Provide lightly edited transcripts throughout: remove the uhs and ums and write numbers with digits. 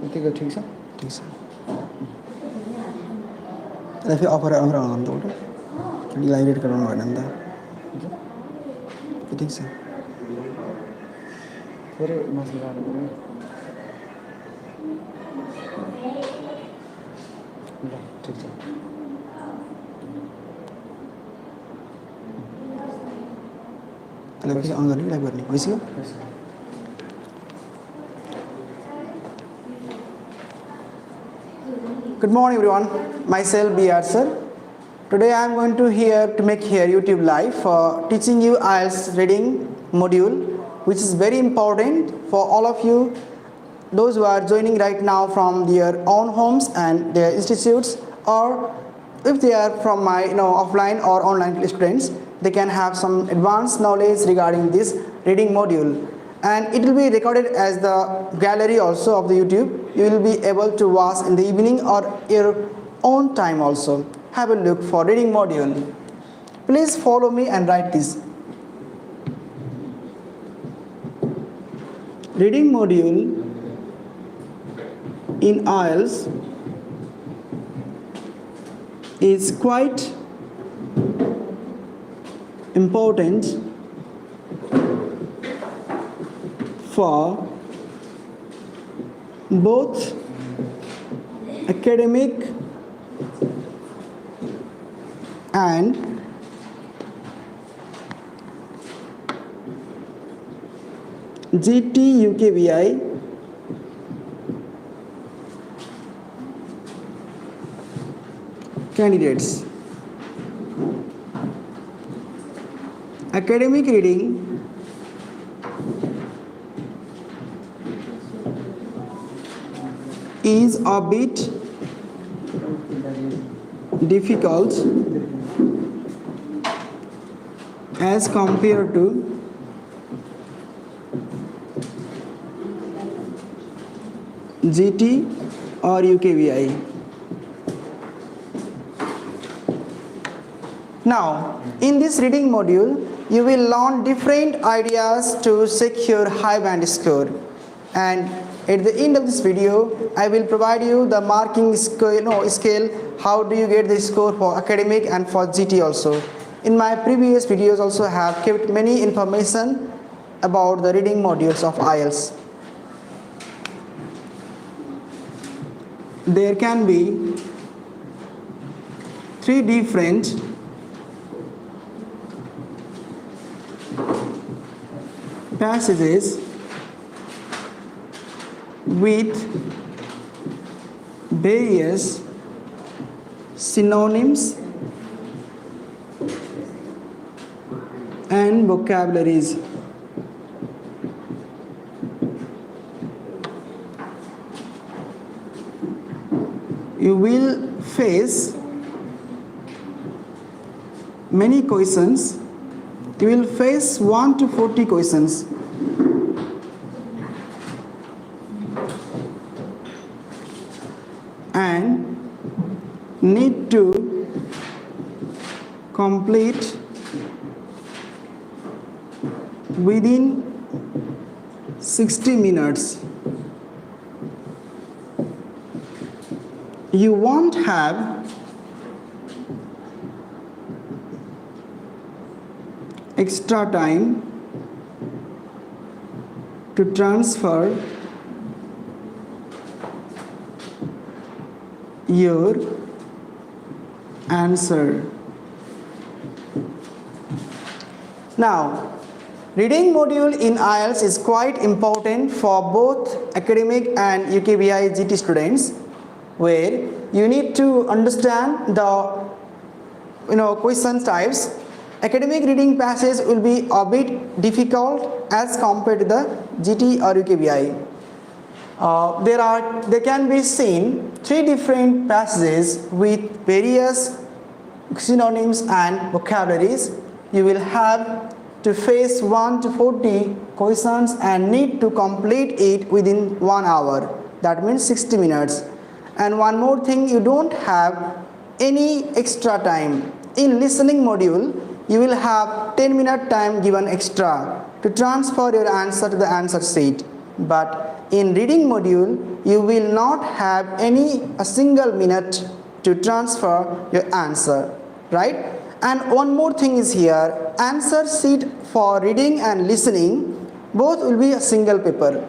यतिको ठिक छ ठिक छ यसलाई फेरि अफर आउनु त उल्टो डिलाइरेट गराउनु भएन नि त ठिक छ थोरै मासु गाह्रो पऱ्यो ल ठिक छ यसलाई फेरि अन गर्ने लाइभ गर्ने भइसक्यो Good morning everyone, myself Balram Sir. Today I am going to make here YouTube live for teaching you IELTS reading module, which is very important for all of you, those who are joining right now from their own homes and their institutes, or if they are from my offline or online students, they can have some advanced knowledge regarding this reading module. And it will be recorded as the gallery also of the YouTube. You will be able to watch in the evening or your own time also. Have a look for reading module. Please follow me and write this. Reading module in IELTS is quite important for both academic and GT UKVI candidates. Academic reading is a bit difficult as compared to GT or UKVI. Now, in this reading module, you will learn different ideas to secure high band score, and at the end of this video, I will provide you the marking scale, how do you get the score for academic and for GT also. In my previous videos also have kept many information about the reading modules of IELTS. There can be 3 different passages with various synonyms and vocabularies. You will face many questions. You will face 1 to 40 questions. And need to complete within 60 minutes. You won't have extra time to transfer your answer. Now, reading module in IELTS is quite important for both academic and UKVI GT students, where you need to understand the question types. Academic reading passage will be a bit difficult as compared to the GT or UKVI. There can be seen 3 different passages with various synonyms and vocabularies. You will have to face 1 to 40 questions and need to complete it within 1 hour. That means 60 minutes. And one more thing, you don't have any extra time. In listening module, you will have 10-minute time given extra to transfer your answer to the answer sheet. But in reading module you will not have a single minute to transfer your answer, right? And one more thing is here, answer sheet for reading and listening both will be a single paper.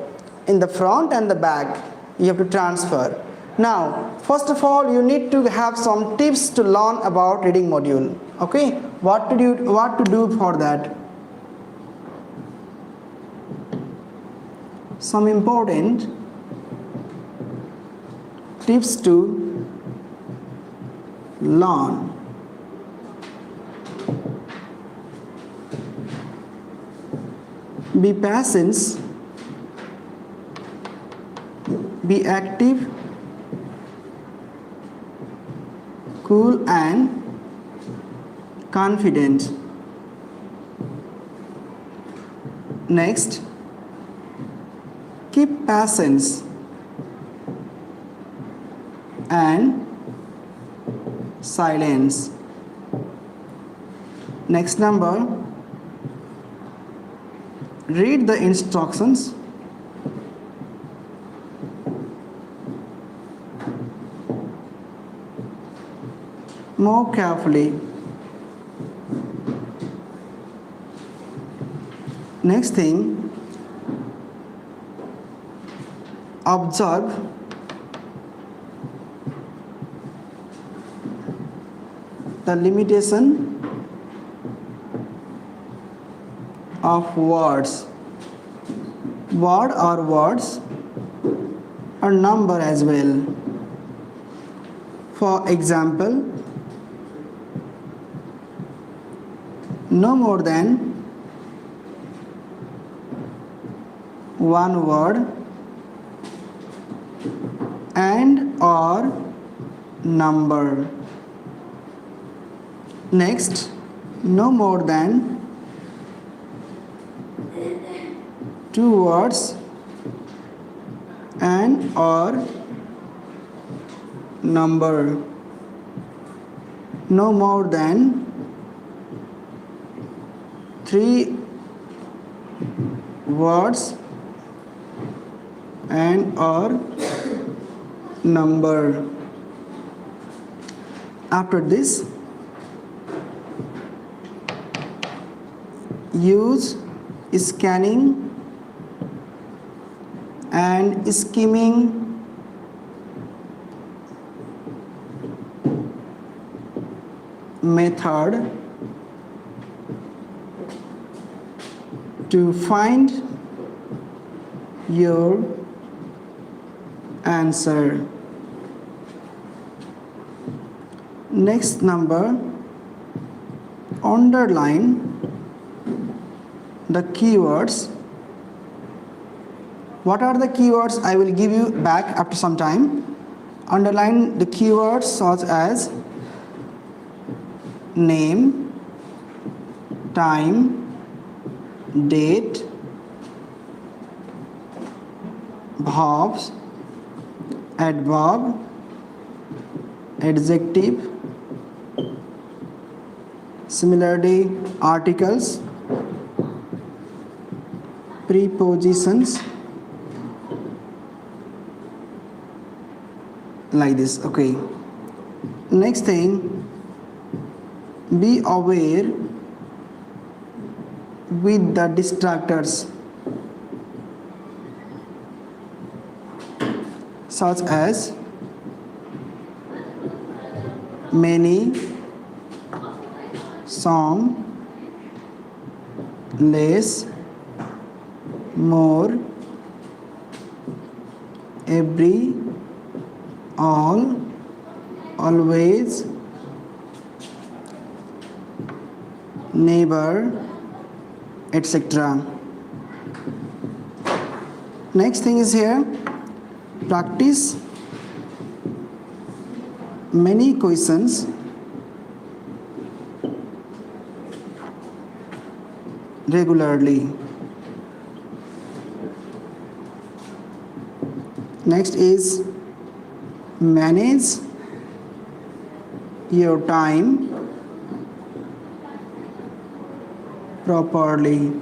In the front and the back you have to transfer. Now first of all you need to have some tips to learn about reading module. Okay, what to do for that? Some important tips to learn. Be patient, be active, cool and confident. Next, keep patience and silence. Next number, read the instructions. More carefully. Next thing, observe the limitation of words. Word or words or number as well. For example, no more than one word and or number. Next, no more than two words and or number. No more than three words and or number. After this, use scanning and skimming method to find your answer. Next number, underline the keywords. What are the keywords? I will give you back after some time. Underline the keywords such as name, time, date, verbs, adverb, adjective, similarly articles, prepositions, like this. Okay, next thing, be aware with the distractors such as many, some, less, more, every, all, always, neighbor, etc. Next thing is here, practice many questions regularly. Next is manage your time properly.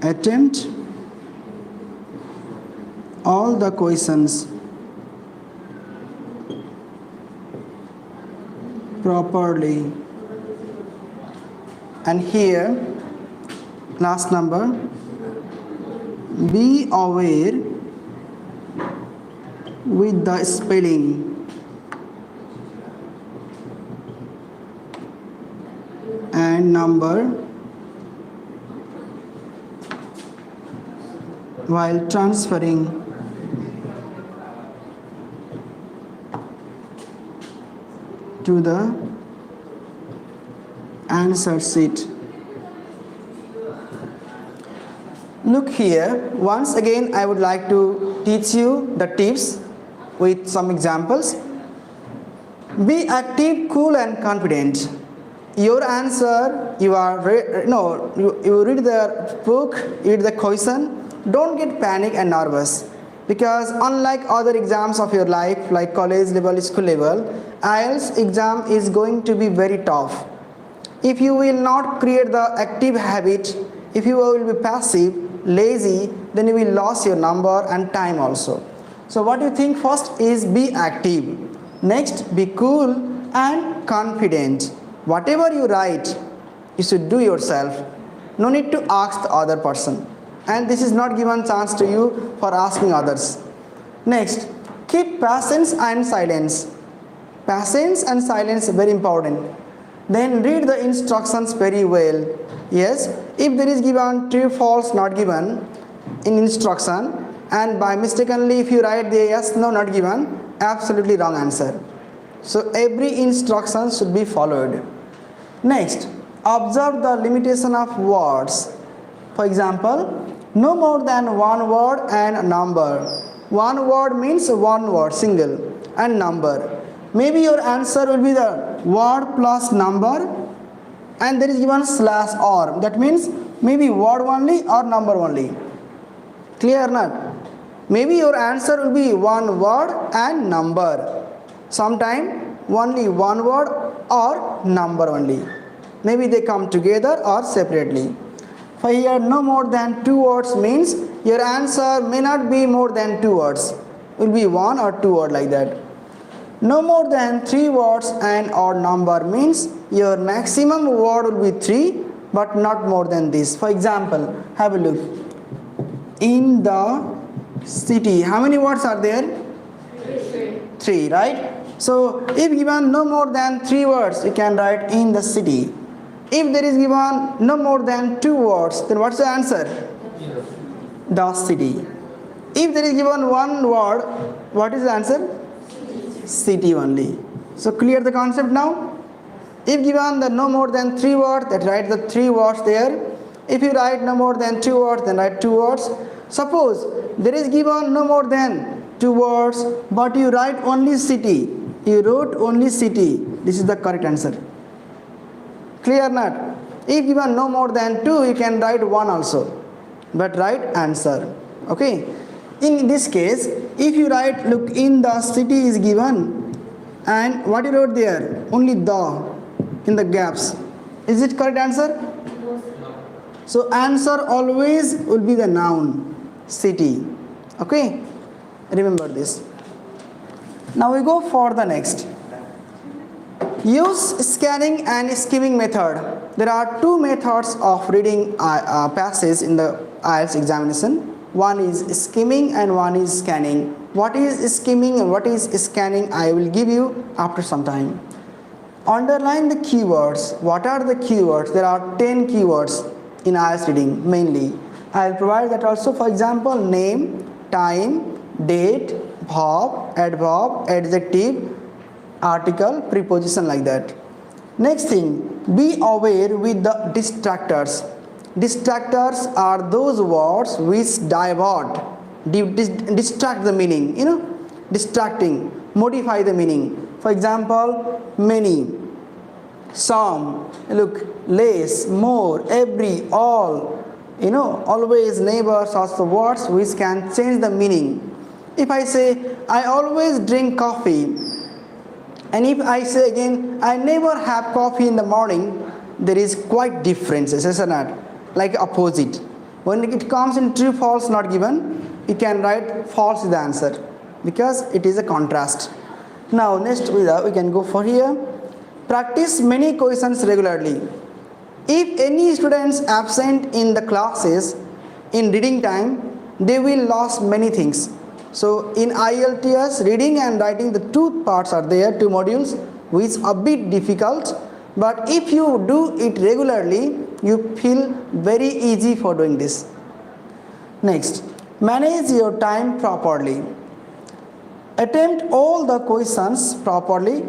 attempt all the questions properly. And here, last number, be aware with the spelling and number while transferring to the answer sheet. Look here, once again I would like to teach you the tips with some examples. Be active, cool and confident. Your answer, you read the book, read the question, don't get panic and nervous, because unlike other exams of your life like college level, school level, IELTS exam is going to be very tough. If you will not create the active habit, if you will be passive, lazy, then you will lose your number and time also. So what you think first is be active. Next, be cool and confident. Whatever you write, you should do yourself. No need to ask the other person. And this is not given chance to you for asking others. Next, keep patience and silence. Patience and silence are very important. Then read the instructions very well. Yes, if there is given true, false, not given in instruction, and by mistakenly if you write the yes, no, not given, absolutely wrong answer. So every instruction should be followed. Next, observe the limitation of words. For example, no more than one word and number. One word means one word, single, and number. Maybe your answer will be the word plus number, and there is given slash or. That means maybe word only or number only. Clear or not? Maybe your answer will be one word and number. Sometime only one word or number only. Maybe they come together or separately. For here, no more than two words means your answer may not be more than two words. Will be one or two words like that. No more than three words and odd number means your maximum word will be three, but not more than this. For example, have a look. In the city, how many words are there? Three, right? So if given no more than three words, you can write in the city. If there is given no more than two words, then what's the answer? The city. If there is given one word, what is the answer? City only. So clear the concept now? If given the no more than three words, then write the three words there. If you write no more than two words, then write two words. Suppose there is given no more than two words, but you write only city. You wrote only city. This is the correct answer. Clear or not? If given no more than two, you can write one also, but write answer. Okay. In this case, if you write, look, in the city is given, and what you wrote there? Only the in the gaps. Is it correct answer? So answer always will be the noun, city. Okay. Remember this. Now we go for the next. Use scanning and skimming method. There are two methods of reading passages in the IELTS examination. One is skimming and one is scanning. What is skimming and what is scanning, I will give you after some time. Underline the keywords. What are the keywords? There are 10 keywords in IELTS reading mainly. I will provide that also. For example, name, time, date, verb, adverb, adjective, article, preposition, like that. Next thing, be aware with the distractors. Distractors are those words which divert, distract the meaning, distracting, modify the meaning. For example, many, some, look, less, more, every, all, always, neighbors are the words which can change the meaning. If I say, I always drink coffee, and if I say again, I never have coffee in the morning, there is quite differences, isn't it? Like opposite. When it comes in true false not given, you can write false is the answer because it is a contrast. Now next we can go for here. Practice many questions regularly. If any students absent in the classes in reading time, they will lose many things. So in IELTS, reading and writing, the two parts are there, two modules, which are a bit difficult. But if you do it regularly, you feel very easy for doing this. Next, manage your time properly. Attempt all the questions properly.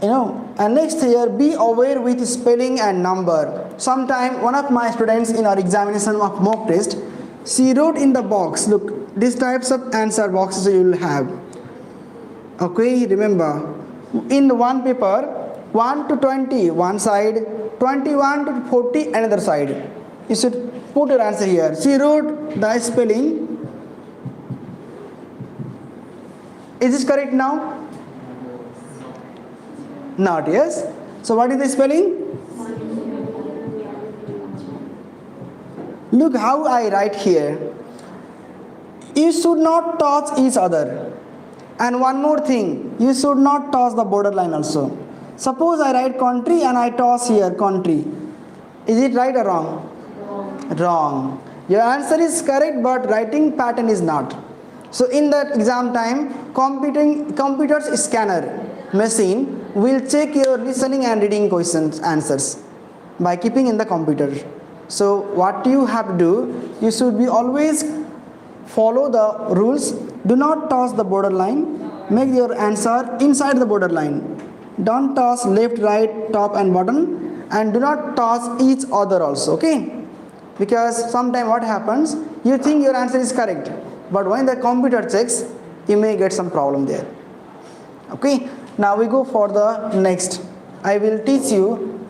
And next here, be aware with spelling and number. Sometime one of my students in our examination of mock test, she wrote in the box, look, these types of answer boxes you will have. Okay, remember, in one paper, 1 to 20 one side, 21 to 40 another side. You should put your answer here. She wrote the spelling. Is this correct now? Not, yes? So what is the spelling? Look how I write here. You should not touch each other. And one more thing, you should not toss the borderline also. Suppose I write country and I toss here country. Is it right or wrong? Wrong. Your answer is correct, but writing pattern is not. So in that exam time, computer's scanner machine will check your listening and reading questions answers by keeping in the computer. So what you have to do, you should be always follow the rules. Do not toss the borderline. Make your answer inside the borderline. Don't toss left, right, top and bottom, and do not toss each other also, okay? Because sometimes what happens, you think your answer is correct, but when the computer checks, you may get some problem there. Okay, now we go for the next. I will teach you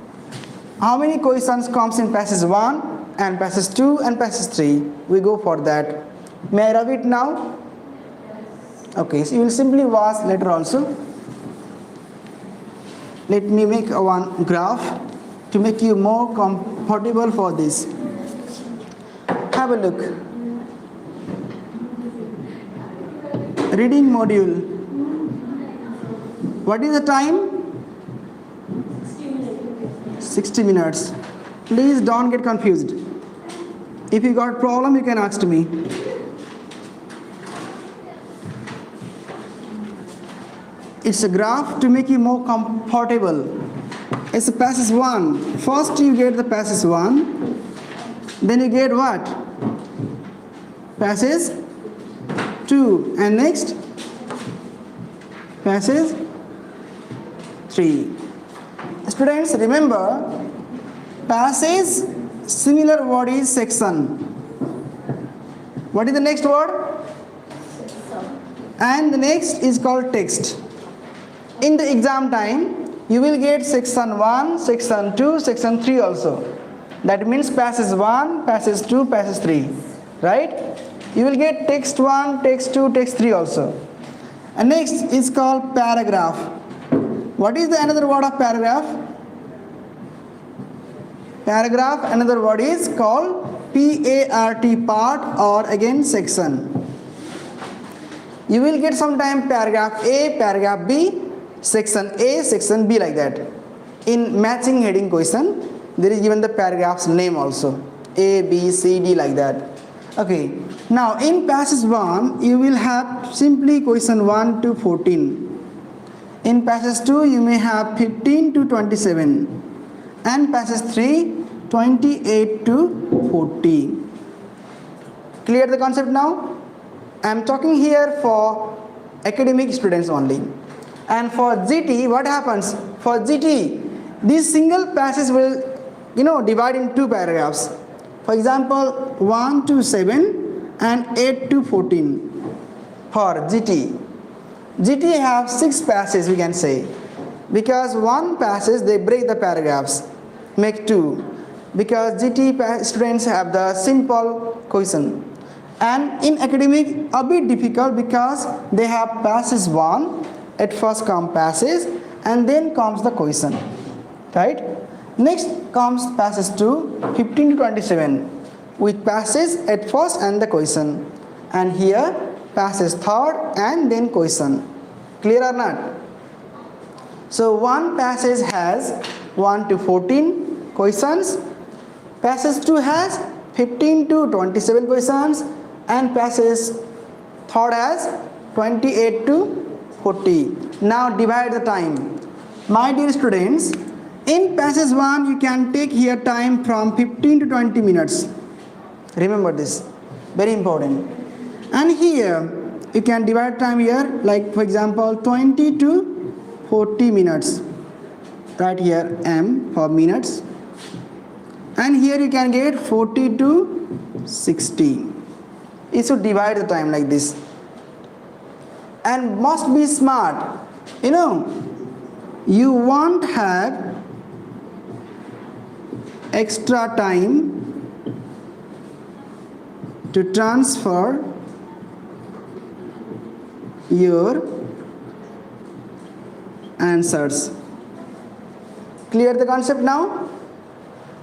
how many questions comes in passage 1 and passage 2 and passage 3. We go for that. May I rub it now? Okay, so you will simply watch later also. Let me make one graph to make you more comfortable for this. Have a look. Reading module. What is the time? 60 minutes. Please don't get confused. If you got problem, you can ask me. It's a graph to make you more comfortable. It's a passage 1. First you get the passage 1. Then you get what? Passage 2. And next? Passage 3. Students, remember, passage, similar word is section. What is the next word? And the next is called text. In the exam time, you will get section 1, section 2, section 3 also. That means passage 1, passage 2, passage 3. Right? You will get text 1, text 2, text 3 also. And next is called paragraph. What is the another word of paragraph? Paragraph, another word is called P-A-R-T, part, or again section. You will get sometime paragraph A, paragraph B, section A, section B, like that. In matching heading question, there is given the paragraph's name also. A, B, C, D, like that. Okay. Now in passage 1, you will have simply question 1 to 14. In passage 2, you may have 15 to 27. And passage 3, 28 to 40. Clear the concept now? I am talking here for academic students only. And for GT, what happens? For GT, this single passage will, divide in 2 paragraphs. For example, 1 to 7 and 8 to 14 for GT. GT have 6 passages, we can say. Because one passage, they break the paragraphs, make 2. Because GT students have the simple question. And in academic, a bit difficult because they have passage 1, at first comes passage and then comes the question. Right? Next comes passage 2, 15 to 27. with passage at first and the question, and here passage third and then question. Clear or not? So one passage has 1 to 14 questions, passage 2 has 15 to 27 questions, and passage third has 28 to 40. Now divide the time. My dear students, in passage 1 you can take here time from 15 to 20 minutes. Remember this, very important. And here you can divide time here, like for example 20 to 40 minutes. Right here M for minutes. And here you can get 40 to 60. You should divide the time like this. And must be smart. You know, you won't have extra time to transfer your answers. Clear the concept now?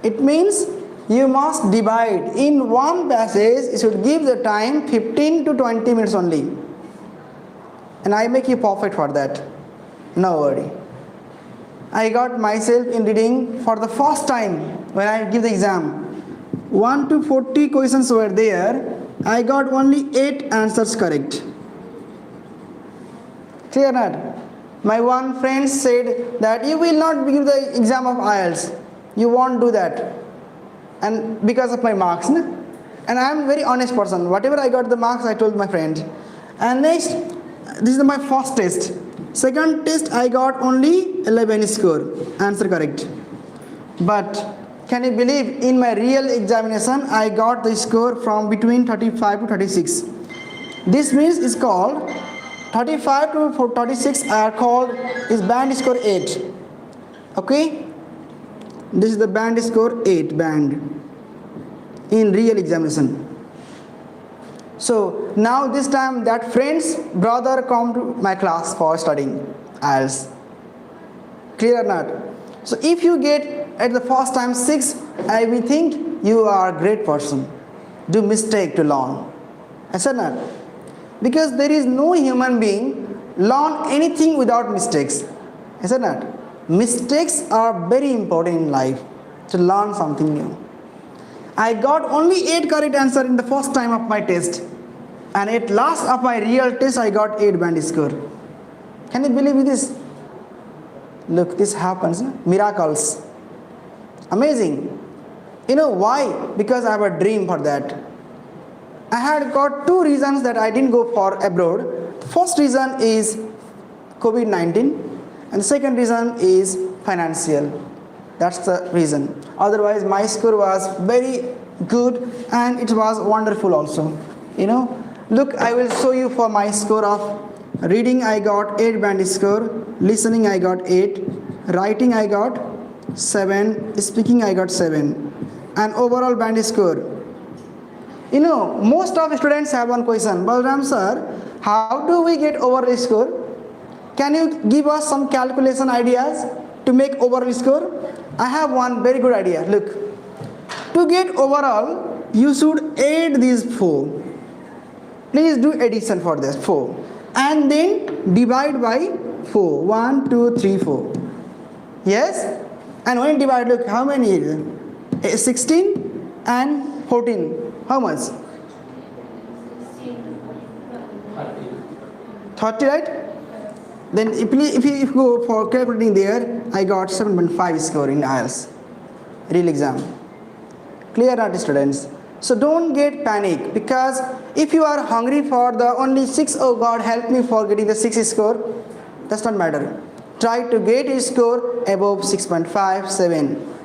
It means you must divide. In one passage you should give the time 15 to 20 minutes only, and I make you perfect for that. No worry. I got myself in reading for the first time when I give the exam. 1 to 40 questions were there. I got only 8 answers correct. Clear not? My one friend said that you will not give the exam of IELTS. You won't do that. And because of my marks. Na? And I am a very honest person. Whatever I got the marks, I told my friend. And next, this is my first test. Second test, I got only 11 score. Answer correct. But can you believe, in my real examination, I got the score from between 35 to 36. This means it's called 35 to 36 are called is band score 8. Okay? This is the band score 8 band in real examination. So now this time that friend's brother come to my class for studying IELTS. Clear or not? So if you get at the first time 6, I will think you are a great person. Do mistake to learn. I said not. Because there is no human being learn anything without mistakes. I said not. Mistakes are very important in life to learn something new. I got only 8 correct answer in the first time of my test, and at last of my real test I got 8 band score. Can you believe this? Look, this happens, no? Miracles. Amazing. You know why? Because I have a dream for that. I had got 2 reasons that I didn't go for abroad. The first reason is COVID-19, and the second reason is financial. That's the reason. Otherwise my score was very good and it was wonderful also. You know, look, I will show you for my score of reading. I got 8 band score, listening I got 8, writing I got 7, speaking I got 7, and overall band score. You know, most of the students have one question, Balram Sir, how do we get overall score? Can you give us some calculation ideas to make overall score? I have one very good idea. Look, to get overall, you should add these 4. Please do addition for this 4, and then divide by 4. 1, 2, 3, 4. Yes? And when you divide, look how many is it? 16 and 14. How much? 30, right? Then if you go for calculating there, I got 7.5 score in IELTS real exam. Clear not, students? So don't get panic, because if you are hungry for the only 6, oh God help me for getting the 6 score, does not matter. Try to get a score above 6.5, 7.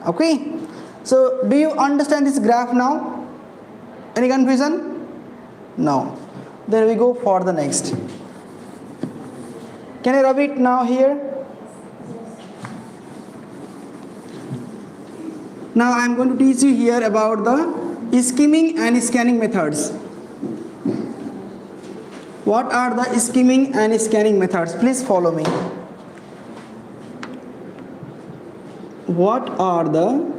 Okay? So do you understand this graph now? Any confusion? No. Then we go for the next. Can I rub it now here? Now I am going to teach you here about the skimming and scanning methods. What are the skimming and scanning methods? Please follow me. What are the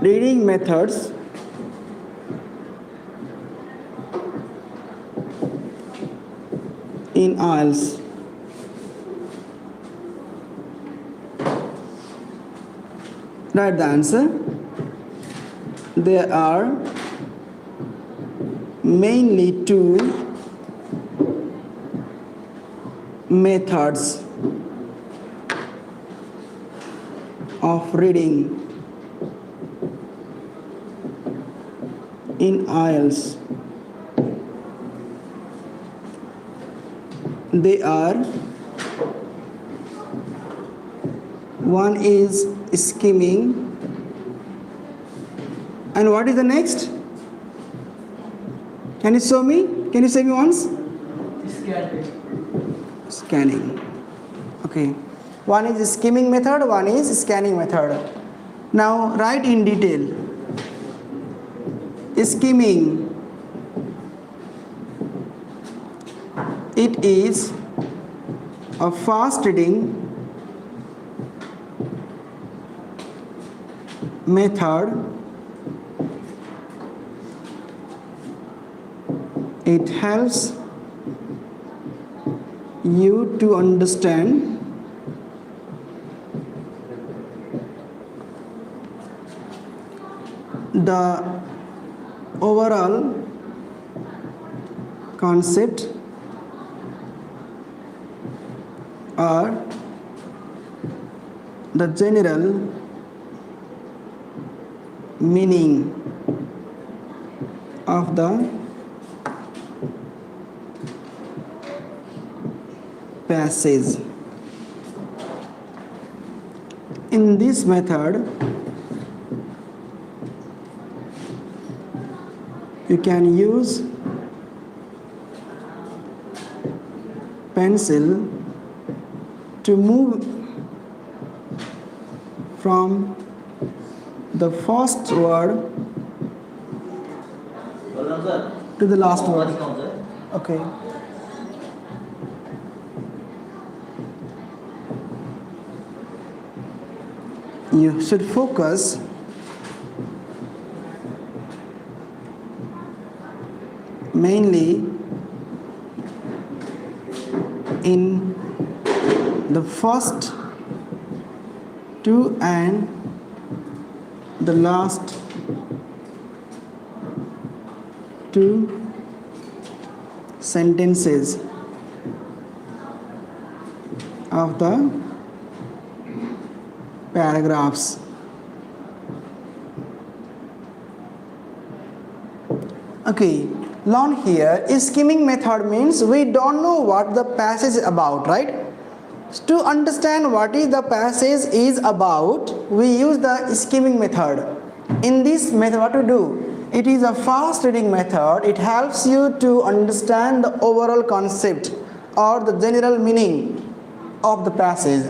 reading methods in IELTS. Write the answer. There are mainly two methods of reading in IELTS. They are, one is skimming, and what is the next? Can you show me? Can you say me once? Scanning. Okay. One is skimming method, one is scanning method. Now write in detail. Skimming. It is a fast reading method. It helps you to understand the overall concept or the general meaning of the passage. In this method, you can use pencil to move from the first word to the last word. Okay. You should focus mainly in the first two and the last two sentences of the paragraphs. Okay, learn here, skimming method means we don't know what the passage is about, right? To understand what is the passage is about, we use the skimming method. In this method, what to do? It is a fast reading method. It helps you to understand the overall concept or the general meaning of the passage.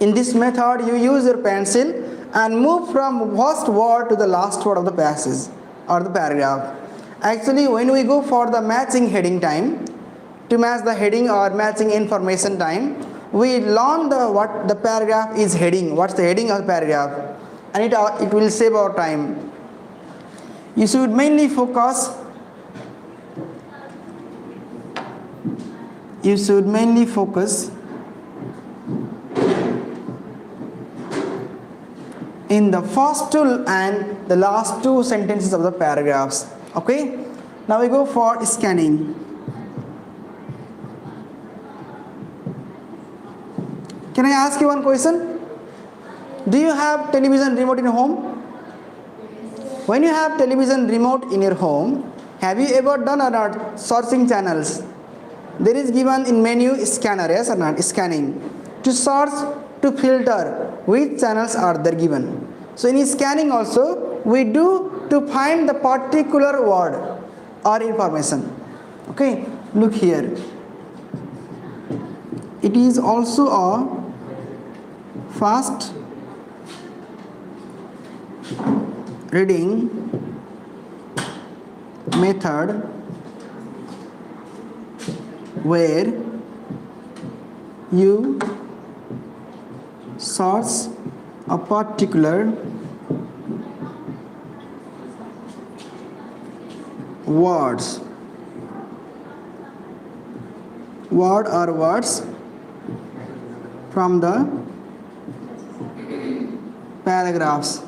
In this method, you use your pencil and move from first word to the last word of the passage or the paragraph. Actually, when we go for the matching heading time, to match the heading or matching information time, we learn what the paragraph is heading, what's the heading of the paragraph, and it will save our time. You should mainly focus in the first two and the last two sentences of the paragraphs. Okay, now we go for scanning. Can I ask you one question? Do you have television remote in your home? When you have television remote in your home, have you ever done or not searching channels? There is given in menu scanner, yes or not? Scanning. To search, to filter which channels are there given. So in scanning also, we do to find the particular word or information. Okay, look here. It is also a fast reading method where you search a particular words. Word or words from the paragraphs.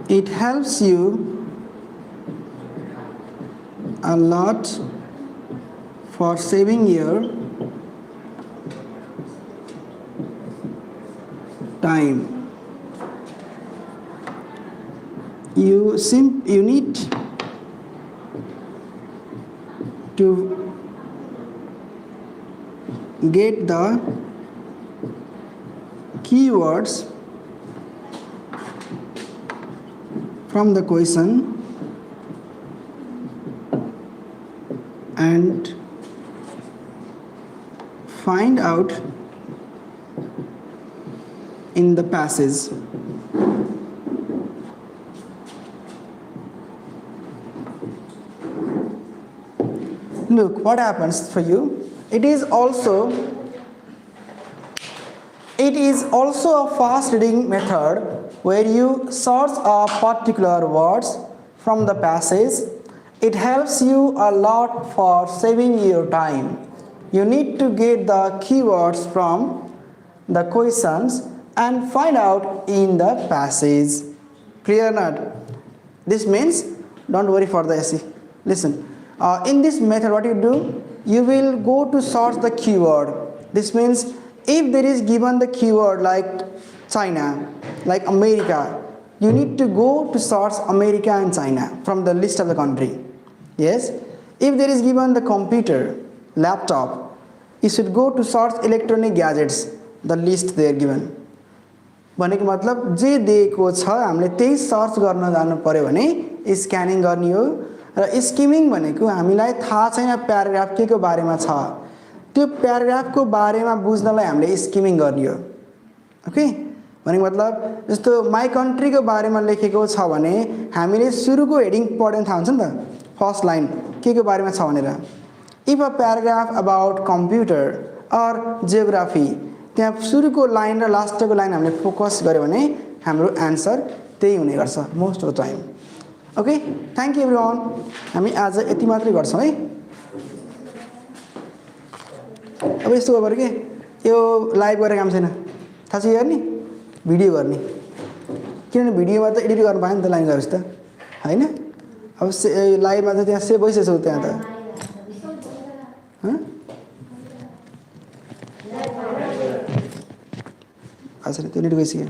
It helps you a lot for saving your time. You need to get the keywords from the question and find out in the passage. Look what happens for you. It is also a fast reading method where you search a particular words from the passage. It helps you a lot for saving your time. You need to get the keywords from the questions and find out in the passage. Clear not? This means don't worry for the essay. Listen. In this method, what you do, you will go to search the keyword. This means if there is given the keyword like China, like America, you need to go to search America and China from the list of the country. Yes. If there is given the computer, laptop, you should go to search electronic gadgets, the list they are given. भनेको मतलब जे दिएको छ हामीले त्यही search गर्न जानु पर्यो भने स्क्यानिङ गर्ने हो र स्किमिङ भनेको हामीलाई थाहा छैन प्याराग्राफ के को बारेमा छ त्यो प्याराग्राफ को बारेमा बुझ्नलाई हामीले स्किमिङ गर्ने हो ओके भनेको मतलब जस्तो माई कन्ट्री को बारेमा लेखेको छ भने हामीले सुरुको हेडिङ पढ्न थाहा हुन्छ नि त फर्स्ट लाइन के को बारेमा छ भनेर if a paragraph about computer or geography त्यहाँ सुरुको लाइन र लास्टको लाइन हामीले फोकस गर्यो भने हाम्रो आन्सर त्यही हुने गर्छ most of the time okay thank you everyone हामी आज यति मात्रै गर्छौं है अब यस्तो गरे के यो लाइभ गरेर काम छैन थाहा छ हेर्ने भिडियो गर्ने किनभने भिडियोमा त एडिट गर्न पाएन त लाइन गरेछ त हैन अब लाइभमा त त्यहाँ सेभ भइसक्यो त्यहाँ त अच्छा त्यो एडिट भइसक्यो